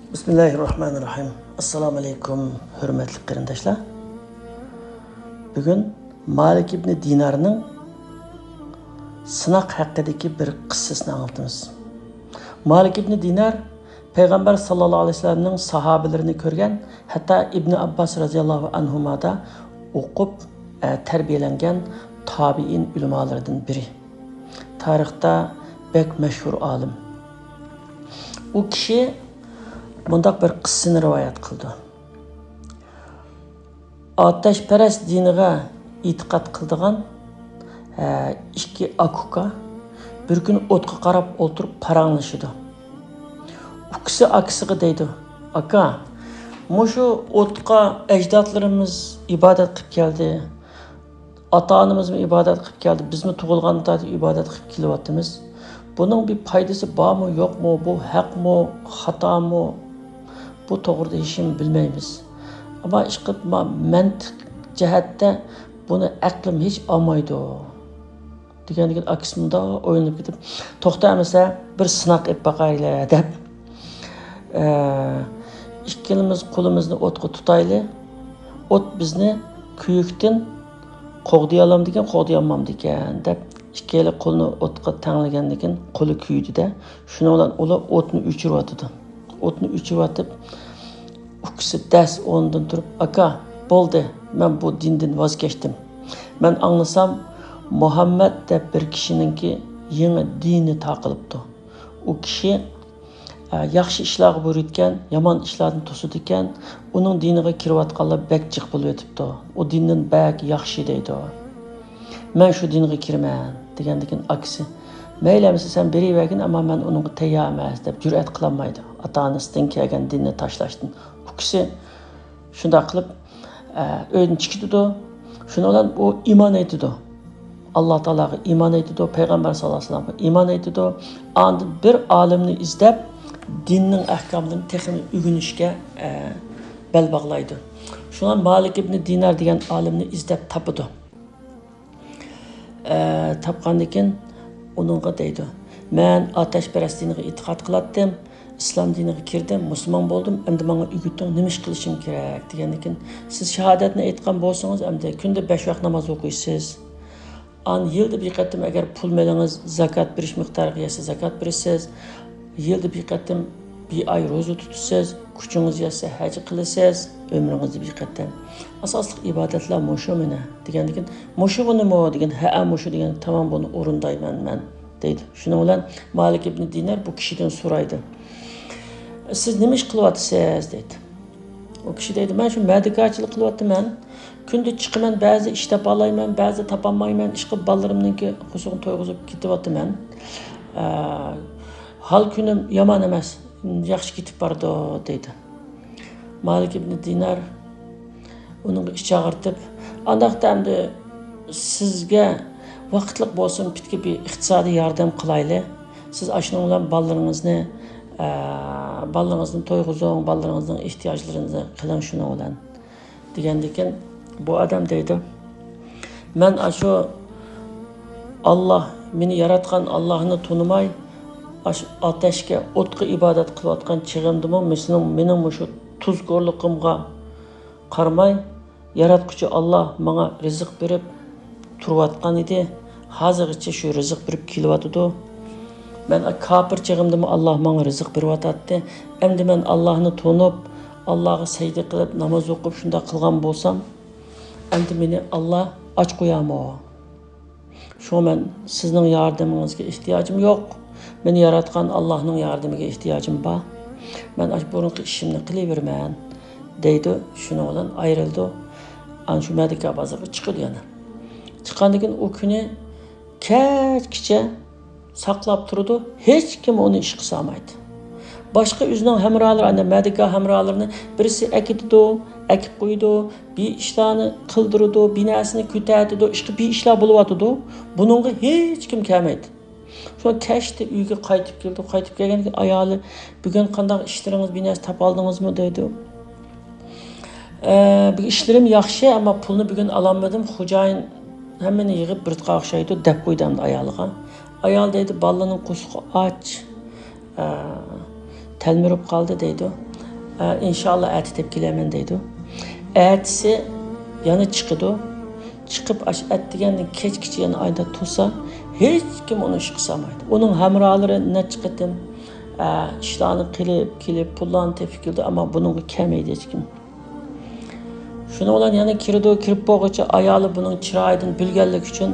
Bismillahirrahmanirrahim. Assalamu alaikum, hürmetli qarindoshlar. Bugun Malik ibn Dinarning sınaq haqidagi bir qissasini anlatamiz. Malik ibn Dinar Payg'ambar sallallohu alayhi vasallamning sahobalarini ko'rgan, hatto Ibn Abbas radhiyallohu anhumada o'qib tarbiyalangan tabiin ulamolaridan biri. Tarixda bek mashhur olim. U kishi bundaq bir qissani rivoyat qildi. Ateşperest diniga e'tiqod qildigan ikki akuka bir kun o'tga qarab o'tirib paranglashidi. Ukisi akisiga deydi: "Aka, mushu o'tga ajdodlarimiz ibodat qilib keldi. Ata-onamiz ibodat qilib keldi. Bizmi tug'ilganda ibodat qilib kelyapmiz. Buning bir foydasi bormi, yo'qmi? Bu haqmi, xatomi? Bu to'g'rida hech kim bilmaymiz. Ama mantiq jihatda buni aqlim hech olmaydi." Degandan aksimda o'ylanib ketib, "To'xtamasa bir sinoq qilib boqaylik" deb ikkimiz qo'limizni o'tga tutayli. O't bizni kuyukdan qo'g'diy olamdikan, qo'g'diy olmamdikan deb ikkala qo'lni o'tga tanglagandan keyin qo'li kuydi-da, shuni bilan ular o'tni o'chiryotdi. O'tni o'chirib ukisi das o'rnidan turib: "Aka, bo'ldi. Men bu dindan voz kechdim. Men anglasam Muhammad deb bir kishiningki yangi dini taqilibdi. U kishi yaxshi ishlarga buyurgan, yomon ishlarni to'sidi ekan, uning diniga kirayotganlar bek jiq bo'lib o'tibdi. U dindan bek yaxshi deydi. Men shu dinga kiraman" degandan aksi: "Maylamisa sen berivergin, ama men uningga tayyor emas" deb jur'at qilolmaydi. Ata-onasidan kelgan dinni tashlashdan. U kishi shunday qilib o'ydan chiqdi. Shuni bilan u iymon etdi. Alloh taolaga iymon etdi, payg'ambar sollallohu alayhi vasallamga iymon etdi. Ondan bir olimni izlab dinning ahkomlarini texnik o'rganishga bel bog'laydi. Shundan Malik ibn Dinar degan olimni izlab topdi. Topgandan keyin uningga deydi: "Men ateşperest diniga e'tiqod qilatdim. İslam diniga kirdim, musulmon bo'ldim. Endi menga o'rgating, nima ish qilishim kerak" degandan keyin: "Siz shahodatni aytgan bo'lsangiz, endi kunda 5 vaqt namoz o'qiysiz. An yilda bir qatim agar pul melingiz zakat berish miqdoriga yetsa zakat berasiz. Yilda bir qatim bir oy ro'za tutasiz, kuchingiz yetsa haj qilasiz, umringizda bir qatim. Asosli ibodatlar mushu meni" degandan keyin "Mushu nima?" degan, "Ha, mushu" degan, "Tamam, buni o'rindayman men" deydi. Shuning bilan Malik ibn Dinar bu kishidan so'raydi: "Siz nima ish qilyapsiz?" deydi. O kishi deydi: "Men shu madikachilik qilyapman. Kunda chiqaman, ba'zi ish topalayman, ba'zi topolmayman. Ish qilib bolalarimningki huzurni to'yg'izib ketyapman. Hal kunim yomon emas, yaxshi ketib bordi" deydi. Malik ibn Dinar uning ish chaqirtib: "Andaqda endi sizga vaqtliq bo'lsin, bitki bir iqtisodiy yordam qilaylik. Siz ashundan bilan bolalaringizni to'yg'izing, bolalaringizning ehtiyojlarini qiling shuni bilan" degandan keyin bu odam deydi: "Men shu Alloh meni yaratgan Allohni tunimay, ateşga, o'tga ibodat qilayotgan chig'imdimi, mening shu tuzko'rligimga qaramay, yaratquchi Alloh menga rizq berib turayotgan edi. Hozirgacha shu rizq berib kelyotdi. Men kafir chig'imdimi Alloh menga rizq beryotdi. Endi men Allohni tunib, Allohga sajda qilib, namoz o'qib shunda qilgan bo'lsam, endi meni Alloh och qo'yamo. Shu men sizning yordamingizga ehtiyojim yo'q. Meni yaratgan Allohning yordamiga ehtiyojim bor. Men burunqi ishimni qilaverman" deydi. Shuni bilan ayrildi. Ana shu Madika bozoriga chiqdi yana. Chiqqandan keyin o kuni kechgacha saqlab turdi. Hech kim uni ish qila olmaydi. Başqa o'zining hamrohlari, Madika hamrohlarini birisi akitdi, akib qo'ydi, bir ishlarni qildirdi, binasini ko'tardi, bir ishlar bo'lyotdi. Buningga hech kim kelmaydi. Şu kechda uyga qaytib keldi. Qaytib kelgandan keyin ayoli: "Bugun qanday ishlaringiz, binasi topoldingizmi?" dedi. "Bu ishlarim yaxshi, ammo pulni bugun ololmadim. Xo'jayin hammani yig'ib bir qo'yishaydi" deb qo'ydim ayoliga. Ayol deydi: "Bolaning qo'shiqi och. Telmirib qoldi" deydi. inşallah eti deb kelaman deydi. Etisi yana chiqidi. Chiqib et degandan kechgacha yana ayda tursa, hech kim uni ish qilsamaydi. Uning hamrohlari necha qatim ishlarni qilib, pullarni tepib keldi, ammo buningga kelmaydi hech kim. Shuni bilan yana kirib bo'lguncha ayoli buning chiroyidan bilganlik uchun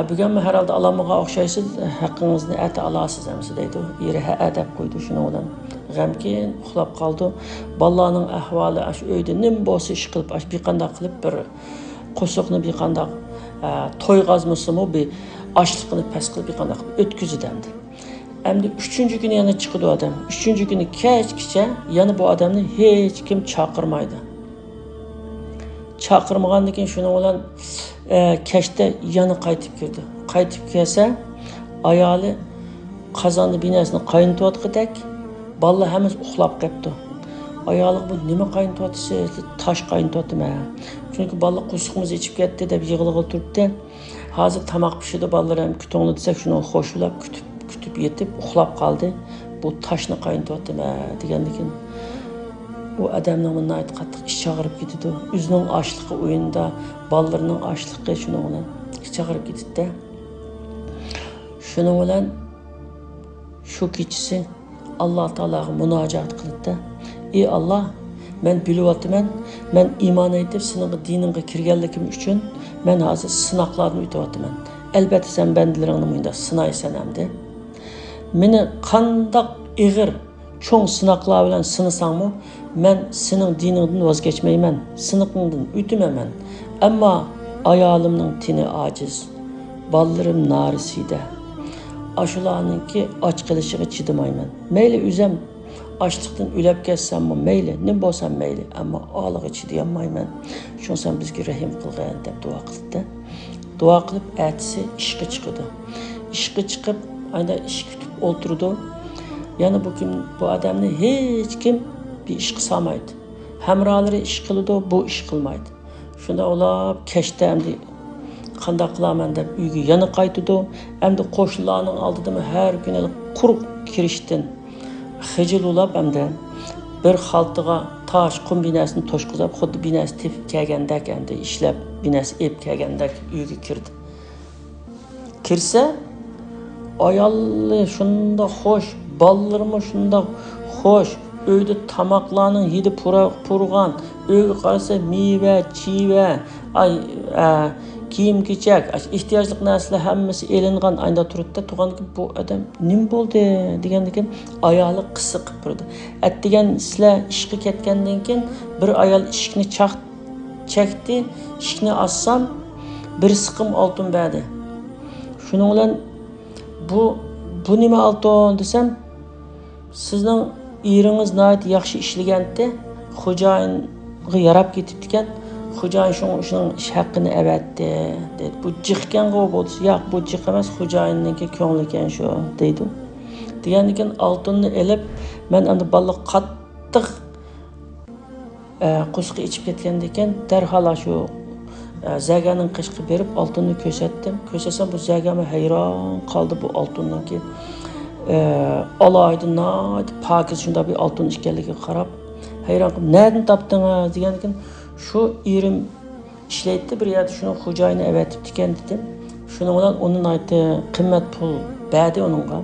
bugunmi herhalde alamaga o'xshaysiz, haqqingizni ati olasiz hamsi deydi. Eri ha deb qo'ydi shuni bilan. G'amkin uxlab qoldi. Bolalarning ahvoli shu uyda nim bo'lsa ish qilib, bir qanday qilib bir qo'shiqni bir qanday to'yg'azmasimi bir ochliqni past qilib bir qanday qilib o'tkazdi. Endi 3-kuni yana chiqdi odam. 3-kuni kechgacha yana bu odamni hech kim chaqirmaydi. Chaqirmagandan keyin shuni bilan kechda yana qaytib kirdi. Qaytib kelsa, ayoli qozonni binasini qaynatayotgandek, bolalar hammasi uxlab qolibdi. Ayoli bu nima qaynatyapsiz? Tosh qaynatyaptimi? Chunki bolalar qo'shiqimiz ichib ketdi deb yig'ilib turibdi. Hozir tamoq pishirdi, bolalar ham kutingni desak shuni xo'shulab kutib yetib uxlab qoldi. Bu toshni qaynatyaptimi degandan keyin u odamning bunday qattiq ish chaqirib ketdi. O'zining ochliqi o'yinda, bolalarning ochliqi shuni bilan ish chaqirib ketdi. Shuni bilan shu kechasi Alloh taolaga munojat qildi. Ey Allah, men bilyapman, men iymon etib sening diningga kirganligim uchun men hozir sinoqlarni o'tyapman. Albatta sen bandilaringni bunda sinaysan hamda. Meni qandoq ig'ir cho'ng sinoqlar bilan sinasangmi, men sening diningdan voz kechmayman, sinoqingdan o'tmayman. Ammo ayolimning tini ojiz, bolalarim narisida. Ashularninki och qilishiga chidamayman. Mayli o'zim açlıktan ölüp ketsem meyli, ne bolsam meyli, ama ağlığı çidiyanmayman. Şunu sen bizge rahim kılgayın deb dua kıldı. Dua kılıp ertesi işe çıkdı. İşe çıkıp aynı iş kütüp oturdu. Yani bugün bu adamını hiç kim bir iş kısamaydı. Hemraları iş kıldı, bu iş kılmaydı. Şunda olap keşte emdi qanday qilaman deb uyga yana qaytdi. Endi qo'shnilarning oldida har kuni quruq kirishdan xijil ulab hamda bir xaltaga tosh qum binasini to'shqizib, xuddi binasi tepib kelgandek endi ishlab binasi ep kelgandek uyga kirdi. Kirsa ayolli shunda xo'sh, bolalarmi shunda xo'sh, uyda tamoqlarning hidi purg'an, uyga qarasa meva, chiva, kiyim-kechak, ehtiyojli narsalar hammasi elingan ayda turibdi. Tug'anki bu odam nim bo'ldi degandan keyin ayoli qisi qilib turdi. Atdigan sizlar ishga ketgandan keyin bir ayol ishni chekdi, ishni assam bir siqim oltin berdi. Shuning bilan bu nima oltin desam, sizning eringiz nayt yaxshi ishlaganda, xo'jayinga yarab ketibdi ekan. Xo'jayin shuning ish haqqini avatdi dedi. Bu jiqkanga bo'ldi. Yo'q, bu jiq emas, xo'jayinniki ko'ngli ekan shu deydi. Degandan keyin oltinni elib, men endi baliq qattiq qo'shiqqa ichib ketgandan keyin darhol shu zaganing qishqi berib oltinni ko'rsatdim. Ko'rsasam bu zagami hayron qoldi bu oltinniki. Alaydı nayt pakiz shunda bir oltin ekanligiga qarab hayron qolib, "Nereden topdingiz?" degandan keyin şu erim ishlaydi bir yerde shuni xo'jayini avatib ekan dedim. Shuning bilan onun aytdi qimmat pul berdi onunga.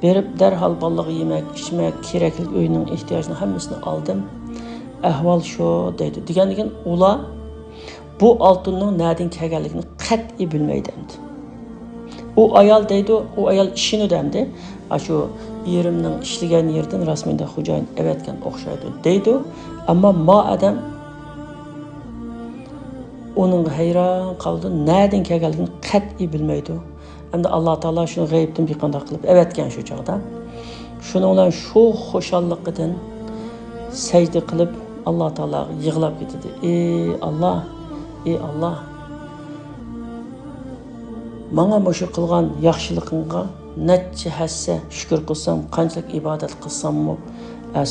Berib darhol bolaga yemek, ichmak, kerakli uyning ehtiyojini hammasini oldim. Ahvol shu dedi. Degandan keyin ular bu oltinning nereden kelganligini qat'iy bilmaydi endi. O ayol deydi, o ayol ishini demdi. Shu erimning ishlagan yerdan rasmiyda xo'jayin avatgan o'xshaydi deydi. Ammo ma adam onun hayron qoldi, nereden kelganligini qat'iy bilmaydi. Endi Alloh taolo shuni g'aybdan bir qanday qilib avatgan shu chog'da. Shuning bilan shu xo'shalligidan sajda qilib Alloh taologa yig'lab ketdi. Ey Allah, menga mushu qilgan yaxshiligingga necha hassa shukr qilsam, qanchalik ibodat qilsammi,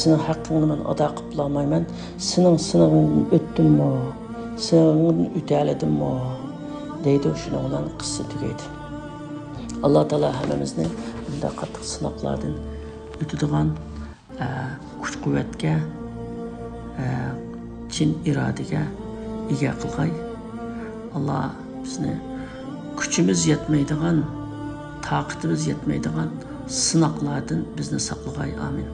sening haqqingni men ado qilib olmayman. Sening o'tdimmi? Senin ütəledimmi deydi, şunu olan qıssa tügeydi. Allah Teala həmmimizni bunday qattiq sınaqlardan ötüdüğən güç-qüvvətə chin irodaga ega qilg'ay. Alloh bizni kuchimiz yetmaydigan, toqatimiz yetmaydigan sinoqlardan bizni saqlag'ay. Amin.